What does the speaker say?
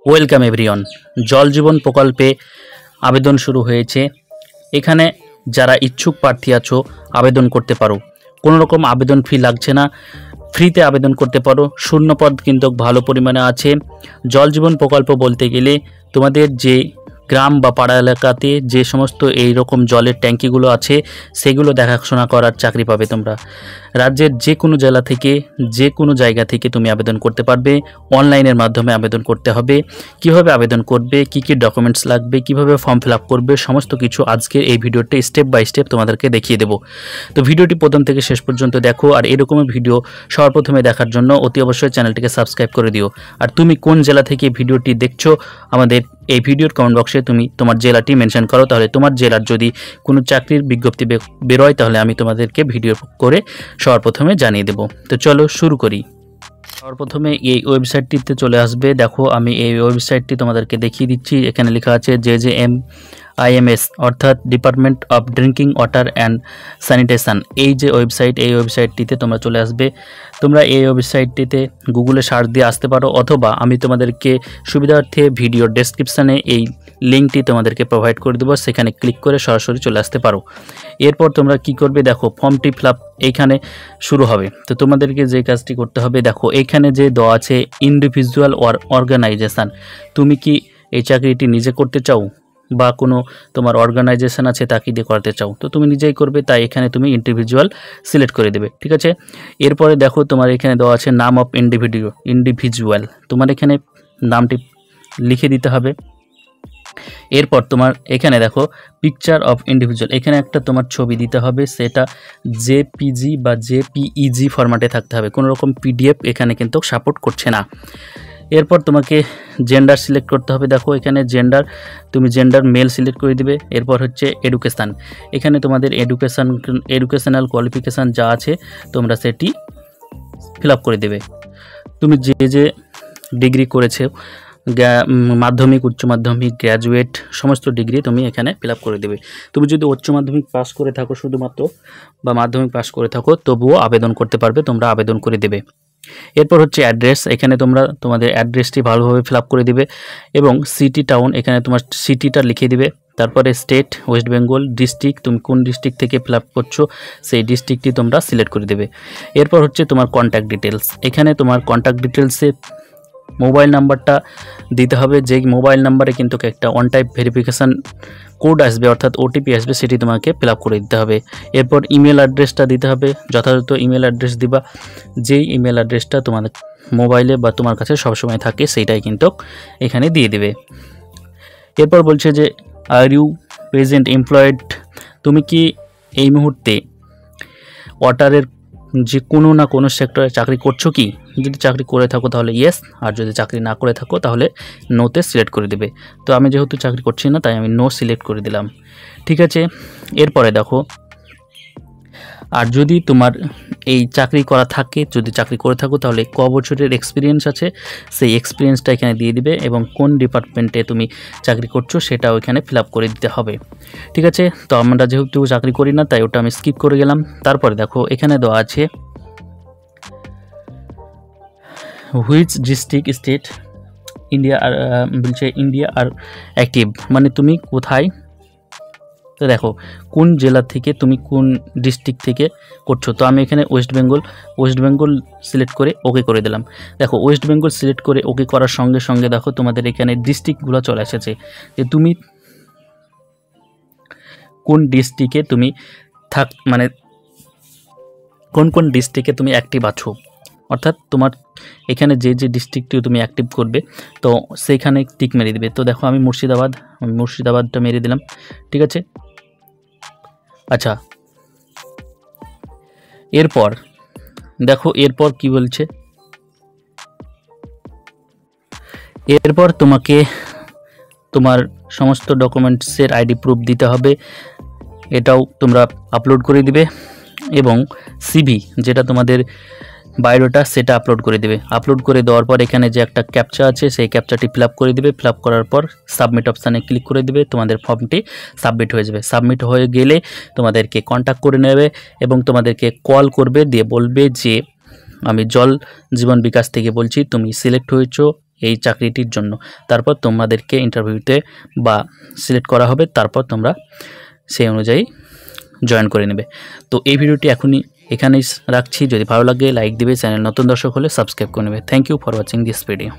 Welcome everyone. জল জীবন প্রকল্পে আবেদন শুরু হয়েছে। এখানে যারা ইচ্ছুক প্রার্থী আছো আবেদন করতে পারো। কোনো রকম আবেদন ফি লাগছে না, ফ্রিতে আবেদন করতে পারো। শূন্যপদ কিন্তু ভালো পরিমাণে আছে। জল জীবন প্রকল্প বলতে গেলে তোমাদের যে গ্রাম বা পাড়া এলাকাতে যে সমস্ত এই রকম জলের ট্যাঙ্কিগুলো আছে সেগুলো দেখাশোনা করার চাকরি পাবে তোমরা। রাজ্যের যে কোনো জেলা থেকে যে কোনো জায়গা থেকে তুমি আবেদন করতে পারবে। অনলাইনের মাধ্যমে আবেদন করতে হবে। কিভাবে আবেদন করবে, কি কি ডকুমেন্টস লাগবে, কিভাবে ফর্ম ফিল আপ করবে, সমস্ত কিছু আজকের এই ভিডিওতে স্টেপ বাই স্টেপ তোমাদেরকে দেখিয়ে দেবো। তো ভিডিওটি প্রথম থেকে শেষ পর্যন্ত দেখো। আর এরকমই ভিডিও সবার প্রথমে দেখার জন্য অতি অবশ্যই চ্যানেলটিকে সাবস্ক্রাইব করে দিও। আর তুমি কোন জেলা থেকে ভিডিওটি দেখছো আমাদের এই ভিডিওর কমেন্ট বক্সে তুমি তোমার জেলাটি মেনশন করো, তাহলে তোমার জেলার যদি কোনো চাকরির বিজ্ঞপ্তি বেরোয় তাহলে আমি তোমাদেরকে ভিডিও করে সবার প্রথমে জানিয়ে দেব। তো চলো শুরু করি। সবার প্রথমে এই ওয়েবসাইটটিতে চলে আসবে। দেখো আমি এই ওয়েবসাইটটি তোমাদেরকে দেখিয়ে দিচ্ছি। এখানে লেখা আছে JJMIMS অর্থাৎ department of drinking water and sanitation. এই যে ওয়েবসাইট, এই ওয়েবসাইটটিতে তোমরা চলে আসবে। তোমরা এই ওয়েবসাইটটিতে গুগলে সার্চ দিয়ে আসতে পারো, অথবা আমি তোমাদেরকে সুবিধার্থে ভিডিও ডেসক্রিপশানে এই লিঙ্কটি তোমাদেরকে প্রোভাইড করে দেবো, সেখানে ক্লিক করে সরাসরি চলে আসতে পারো। এরপর তোমরা কি করবে, দেখো ফর্মটি ফিল আপ এইখানে শুরু হবে। তো তোমাদেরকে যে কাজটি করতে হবে, দেখো এইখানে যে দেওয়া আছে ইন্ডিভিজুয়াল অর অর্গানাইজেশান, তুমি কি এই চাকরিটি নিজে করতে চাও বা কোনো তোমার অর্গানাইজেশন আছে তাকে দিয়ে করতে চাও, তো তুমি নিজেই করবে, তাই এখানে তুমি ইন্ডিভিজুয়াল সিলেক্ট করে দেবে। ঠিক আছে। এরপরে দেখো তোমার এখানে দেওয়া আছে নাম অফ ইন্ডিভিজুয়াল, তোমার এখানে নামটি লিখে দিতে হবে। এরপর তোমার এখানে দেখো পিকচার অফ ইন্ডিভিজুয়াল, এখানে একটা তোমার ছবি দিতে হবে, সেটা জেপিজি বা জেপিইজি ফরম্যাটে থাকতে হবে, কোনো রকম পিডিএফ এখানে কিন্তু সাপোর্ট করছে না। এরপর তোমাকে জেন্ডার সিলেক্ট করতে হবে। দেখো এখানে তুমি জেন্ডার মেল সিলেক্ট করে দিবে। এরপর হচ্ছে এডুকেশান, এখানে তোমাদের এডুকেশনাল কোয়ালিফিকেশান যা আছে তোমরা সেটি ফিল আপ করে দেবে। তুমি যে ডিগ্রি করেছে, মাধ্যমিক, উচ্চ মাধ্যমিক, গ্র্যাজুয়েট, সমস্ত ডিগ্রি তুমি এখানে ফিল আপ করে দেবে। তুমি যদি উচ্চ মাধ্যমিক পাস করে থাকো শুধুমাত্র বা মাধ্যমিক পাস করে থাকো তবুও আবেদন করতে পারবে, তোমরা আবেদন করে দেবে। এরপর হচ্ছে অ্যাড্রেস, এখানে তোমরা তোমাদের অ্যাড্রেসটি ভালোভাবে ফিল আপ করে দিবে এবং সিটি টাউন, এখানে তোমার সিটিটা লিখে দিবে। তারপরে স্টেট ওয়েস্ট বেঙ্গল, ডিস্ট্রিক্ট তুমি কোন ডিস্ট্রিক্ট থেকে ফিল আপ করছো সেই ডিস্ট্রিক্টটি তোমরা সিলেক্ট করে দেবে। এরপর হচ্ছে তোমার কন্ট্যাক্ট ডিটেলস, এখানে তোমার কন্ট্যাক্ট ডিটেলসে মোবাইল নাম্বারটা দিতে হবে, যে মোবাইল নাম্বারে কিন্তু একটা ওয়ান টাইপ ভেরিফিকেশান কোড আসবে অর্থাৎ ওটিপি আসবে, সেটি তোমাকে ফিল আপ করে দিতে হবে। এরপর ইমেল অ্যাড্রেসটা দিতে হবে, যথাযথ ইমেল অ্যাড্রেস দিবা, যেই ইমেল অ্যাড্রেসটা তোমার মোবাইলে বা তোমার কাছে সবসময় থাকে সেইটাই কিন্তু এখানে দিয়ে দেবে। এরপর বলছে যে আর ইউ প্রেজেন্ট এমপ্লয়েড, তুমি কি এই মুহূর্তে ওয়াটারের যে কোনো না কোনো সেক্টরে চাকরি করছো কি? যদি চাকরি করে থাকো তাহলে ইয়েস, আর যদি চাকরি না করে থাকো তাহলে নোতে সিলেক্ট করে দেবে। তো আমি যেহেতু চাকরি করছি না তাই আমি নো সিলেক্ট করে দিলাম। ঠিক আছে। এরপরে দেখো, আর যদি তোমার এই চাকরি করা থাকে, যদি চাকরি করে থাকো তাহলে ক বছরের এক্সপিরিয়েন্স আছে সেই এক্সপিরিয়েন্সটা এখানে দিয়ে দিবে এবং কোন ডিপার্টমেন্টে তুমি চাকরি করছো সেটাও এখানে ফিল আপ করে দিতে হবে। ঠিক আছে। তো আমরা যেহেতু চাকরি করি না তাই ওটা আমি স্কিপ করে গেলাম। তারপরে দেখো এখানে দেওয়া আছে হুইচ ডিস্ট্রিক্ট স্টেট ইন্ডিয়া আর বলছে ইন্ডিয়া আর অ্যাক্টিভ, মানে তুমি কোথায়, তো দেখো কোন জেলা থেকে তুমি কোন ডিস্ট্রিক্ট থেকে করছো। তো আমি এখানে ওয়েস্ট বেঙ্গল সিলেক্ট করে ওকে করে দিলাম। দেখো ওয়েস্ট বেঙ্গল সিলেক্ট করে ওকে করার সঙ্গে সঙ্গে দেখো তোমাদের এখানে ডিস্ট্রিক্টগুলো চলে এসেছে, যে তুমি কোন ডিস্ট্রিক্টে তুমি মানে কোন ডিস্ট্রিক্টে তুমি অ্যাক্টিভ আছো, অর্থাৎ তোমার এখানে যে ডিস্ট্রিক্টটি তুমি অ্যাক্টিভ করবে তো সেইখানে টিক মেরে দিবে। তো দেখো আমি মুর্শিদাবাদটা মেরে দিলাম। ঠিক আছে। আচ্ছা, এরপর দেখো এরপর কি বলছে, এরপর তোমাকে তোমার সমস্ত ডকুমেন্টসের আইডি প্রুফ দিতে হবে, এটাও তোমরা আপলোড করে দিবে এবং সিভি যেটা তোমাদের বায়োডাটা সেটা আপলোড করে দেবে। আপলোড করে দেওয়ার পর এখানে যে একটা ক্যাপচা আছে সেই ক্যাপচাটি ফিল আপ করে দেবে। ফিল আপ করার পর সাবমিট অপশানে ক্লিক করে দেবে, তোমাদের ফর্মটি সাবমিট হয়ে যাবে। সাবমিট হয়ে গেলে তোমাদেরকে কন্ট্যাক্ট করে নেবে এবং তোমাদেরকে কল করবে, দিয়ে বলবে যে আমি জল জীবন বিকাশ থেকে বলছি, তুমি সিলেক্ট হয়েছো এই চাকরিটির জন্য। তারপর তোমাদেরকে ইন্টারভিউতে বা সিলেক্ট করা হবে, তারপর তোমরা সেই অনুযায়ী জয়েন করে নেবে। তো এই ভিডিওটি এখানেই রাখছি। যদি ভালো লাগে লাইক দিবে, চ্যানেল নতুন দর্শক হলে সাবস্ক্রাইব করে নেবে। Thank you for watching this video.